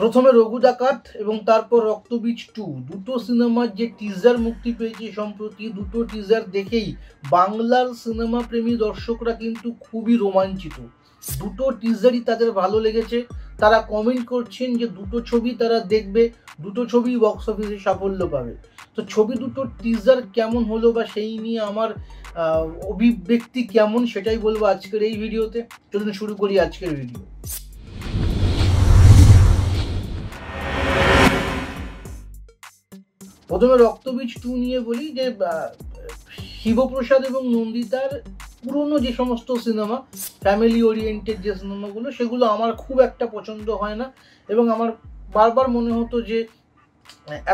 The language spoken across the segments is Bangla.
প্রথমে রঘু ডাকাত এবং তারপর রক্তবীজ 2 দুটো সিনেমার যে টিজার মুক্তি পেয়েছে সম্প্রতি, দুটো টিজার দেখেই বাংলার সিনেমা প্রেমী দর্শকরা কিন্তু খুবই রোমাঞ্চিত। দুটো টিজারই তাদের ভালো লেগেছে। তারা কমেন্ট করছেন যে দুটো ছবি তারা দেখবে, দুটো ছবি বক্স অফিসে সাফল্য পাবে। তো ছবি দুটো টিজার কেমন হলো বা সেই নিয়ে আমার অভিব্যক্তি কেমন সেটাই বলবো আজকের এই ভিডিওতে। চলুন শুরু করি আজকের ভিডিও। প্রথমে রক্তবীজ 2 নিয়ে বলি যে শিবপ্রসাদ এবং নন্দিতার পুরনো যে সমস্ত সিনেমা, ফ্যামিলি ওরিয়েন্টেড যে সিনেমাগুলো, সেগুলো আমার খুব একটা পছন্দ হয় না এবং আমার বারবার মনে হতো যে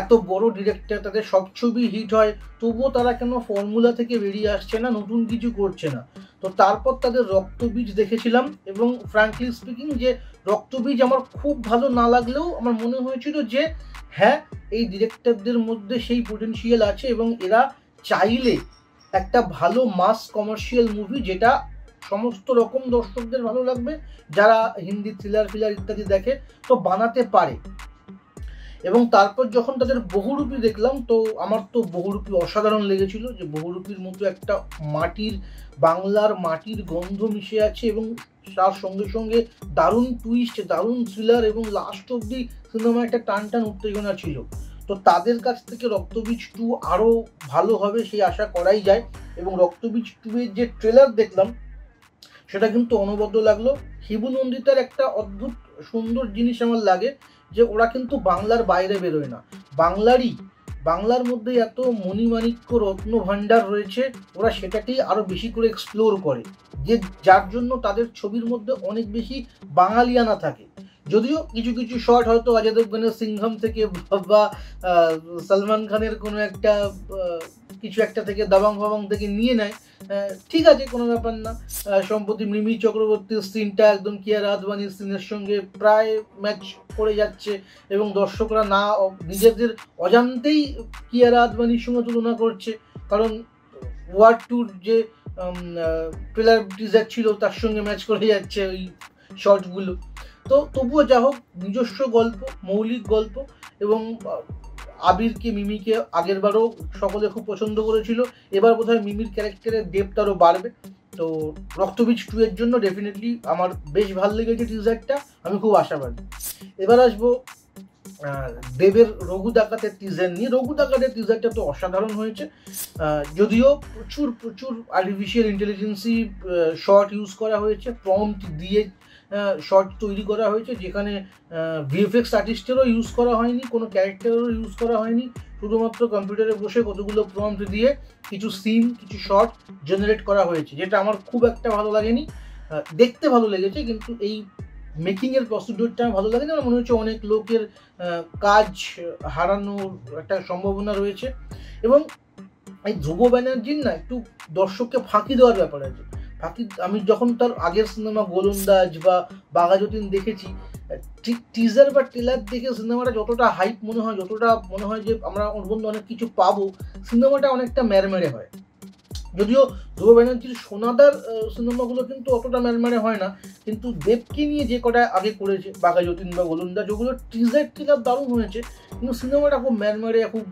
এত বড় ডিরেক্টর, তাদের সব ছবি হিট হয়, তবুও তারা কেন ফর্মুলা থেকে বেরিয়ে আসছে না, নতুন কিছু করছে না। তো তারপর তাদের রক্তবীজ দেখেছিলাম এবং ফ্র্যাঙ্কলি স্পিকিং যে রক্তবীজ আমার খুব ভালো না লাগলেও আমার মনে হয়েছিল যে হ্যাঁ, এই ডিরেক্টরদের মধ্যে সেই পোটেনশিয়াল আছে এবং এরা চাইলে একটা ভালো মাস কমার্শিয়াল মুভি, যেটা সমস্ত রকম দর্শকদের ভালো লাগবে, যারা হিন্দি থ্রিলার ফিলার ইত্যাদি দেখে, তো বানাতে পারে। এবং তারপর যখন তাদের বহুরূপী দেখলাম, তো আমার তো বহুরূপী অসাধারণ লেগেছিল। যে বহুরূপীর মতো একটা বাংলার মাটির গন্ধ মিশে আছে এবং তার সঙ্গে সঙ্গে দারুণ টুইস্ট, দারুণ থ্রিলার এবং লাস্ট অব্দি সিনেমা একটা টান টান উত্তেজনা ছিল। তো তাদের কাছ থেকে রক্তবীজ 2 আরও ভালো হবে সেই আশা করাই যায়। এবং রক্তবীজ 2 এর যে ট্রেলার দেখলাম সেটা কিন্তু অনবদ্য লাগলো। হিবু নন্দিতার একটা অদ্ভুত সুন্দর জিনিস আমার লাগে যে ওরা কিন্তু বাংলার বাইরে বেরোয় না, বাংলার মধ্যে এত মণিমাণিক্য রত্ন ভাণ্ডার রয়েছে, ওরা সেটাকেই আরও বেশি করে এক্সপ্লোর করে, যে যার জন্য তাদের ছবির মধ্যে অনেক বেশি বাঙালিয়ানা থাকে। যদিও কিছু কিছু শট হয়তো অজয় দেবগনের সিংঘম থেকে বা সলমান খানের কোনো একটা কিছু একটা থেকে দাবাং ফাবাং থেকে নিয়ে নেয়, ঠিক আছে, কোনো ব্যাপার না। সম্প্রতি মিমি চক্রবর্তীর সিনটা একদম কিয়ারা আদবানির সিনের সঙ্গে প্রায় ম্যাচ করে যাচ্ছে এবং দর্শকরা না নিজেদের অজান্তেই কিয়ারা আদবানির সঙ্গে তুলনা করছে, কারণ ওয়ার 2 যে ট্রেলার টিজার ছিল তার সঙ্গে ম্যাচ করে যাচ্ছে ওই শর্টগুলো। তো তবুও যা হোক, নিজস্ব গল্প, মৌলিক গল্প, এবং আবিরকে, মিমিকে আগের বারও সকলে খুব পছন্দ করেছিল, এবার বোধহয় মিমির ক্যারেক্টারের ডেপথ আরও বাড়বে। তো রক্তবীজ 2 এর জন্য ডেফিনেটলি আমার বেশ ভালো লেগেছে টিজারটা, আমি খুব আশাবাদী। এবার আসবো দেবের রঘু ডাকাতের টিজার নিয়ে। রঘু ডাকাতের টিজারটা তো অসাধারণ হয়েছে, যদিও প্রচুর আর্টিফিশিয়াল ইন্টেলিজেন্সি শর্ট ইউজ করা হয়েছে, প্রম্পট দিয়ে শর্ট তৈরি করা হয়েছে, যেখানে ভিএফএক্স আর্টিস্টেরও ইউজ করা হয়নি, কোনো ক্যারেক্টারেরও ইউজ করা হয়নি, শুধুমাত্র কম্পিউটারে বসে কতগুলো প্রম্পট দিয়ে কিছু সিন, কিছু শর্ট জেনারেট করা হয়েছে, যেটা আমার খুব একটা ভালো লাগেনি। দেখতে ভালো লেগেছে, কিন্তু এই মেকিংয়ের প্রসিডিউরটা ভালো লাগেনি। আমার মনে হচ্ছে অনেক লোকের কাজ হারানোর একটা সম্ভাবনা রয়েছে। এবং এই ধ্রুব ব্যানার্জির না একটু দর্শককে ফাঁকি দেওয়ার ব্যাপার আছে। আমি যখন তার আগের সিনেমা গোলন্দাজ বা বাঘাযতীন দেখেছি, টিজার বা ট্রেলার দেখে সিনেমাটা যতটা হাইপ মনে হয়, যতটা মনে হয় যে আমরা ওর মধ্যে অনেক কিছু পাবো, সিনেমাটা অনেকটা ম্যারমেরে হয়। যদিও ধ্রুব ব্যানার্জির সোনাদার সিনেমাগুলো কিন্তু অতটা ম্যারমেরে হয় না, কিন্তু দেবকে নিয়ে যে কটা আগে করেছে, বাঘাযতীন বা গোলন্দাজ, ওগুলো ট্রেলার দারুণ হয়েছে, কিন্তু সিনেমাটা খুব ম্যারমেরে, খুব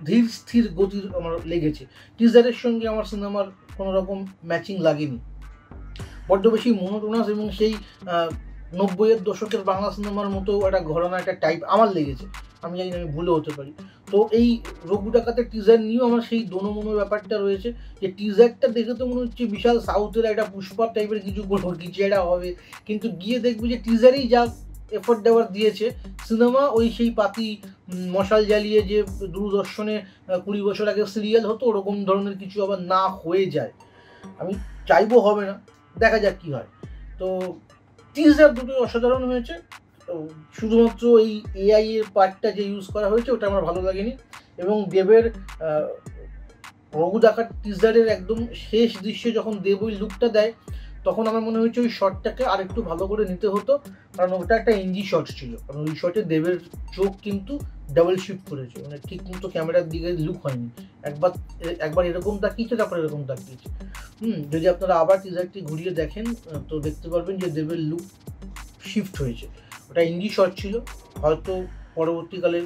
ধীর স্থির গতির আমার লেগেছে। টিজারের সঙ্গে আমার সিনেমার কোনো রকম ম্যাচিং লাগেনি, বড্ড বেশি মনোটোনাস এবং সেই 90-এর দশকের বাংলা সিনেমার মতো একটা ঘরানা, একটা টাইপ আমার লেগেছে। আমি জানি আমি ভুলে হতে পারি। তো এই রঘু ডাকাতের টিজার নিয়েও আমার সেই দোনো ব্যাপারটা রয়েছে, যে টিজারটা দেখে তো মনে হচ্ছে বিশাল সাউথের একটা পুষ্পা টাইপের কিছু একটা হবে, কিন্তু গিয়ে দেখবি যে টিজারেই যা এফোর্ট দেওয়ার দিয়েছে, সিনেমা ওই সেই পাতি মশাল জ্বালিয়ে যে দূরদর্শনে 20 বছর আগে সিরিয়াল হতো, ওরকম ধরনের কিছু আবার না হয়ে যায়। আমি চাইবো হবে না, দেখা যাক কি হয়। তো টিজার দুটোই অসাধারণ হয়েছে, শুধুমাত্র এই এআই এর পার্টটা যে ইউজ করা হয়েছে ওটা আমার ভালো লাগেনি। এবং দেবের রঘু ডাকাত টিজারের একদম শেষ দৃশ্যে যখন দেব ওই লুকটা দেয়, তখন আমার মনে হয়েছে ওই শটটাকে আর একটু ভালো করে নিতে হতো, কারণ ওটা একটা এনজি শট ছিল, কারণ ওই শটে দেবের চোখ কিন্তু ডাবল শিফট করেছে, মানে ঠিক মতো ক্যামেরার দিকে লুক হয়নি, একবার এরকম তাকিয়েছে, তারপর এরকম তাকিয়েছে। যদি আপনারা আবার টিজারটি ঘুরিয়ে দেখেন তো দেখতে পারবেন যে দেবের লুক শিফট হয়েছে, ওটা এনজি শট ছিল, হয়তো পরবর্তীকালে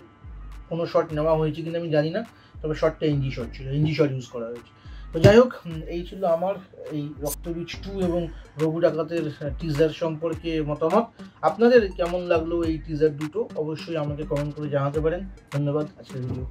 কোনো শট নেওয়া হয়েছে কিনা আমি জানি না, তবে শটটা এনজি শট ছিল, এনজি শট ইউজ করা হয়েছে। তো যাই হোক, এই ছিল আমার এই রক্তবীজ 2 এবং রঘু ডাকাতের টিজার সম্পর্কে মতামত। আপনাদের কেমন লাগলো এই টিজার দুটো অবশ্যই আমাকে কমেন্ট করে জানাতে পারেন। ধন্যবাদ, আজকের ভিডিও।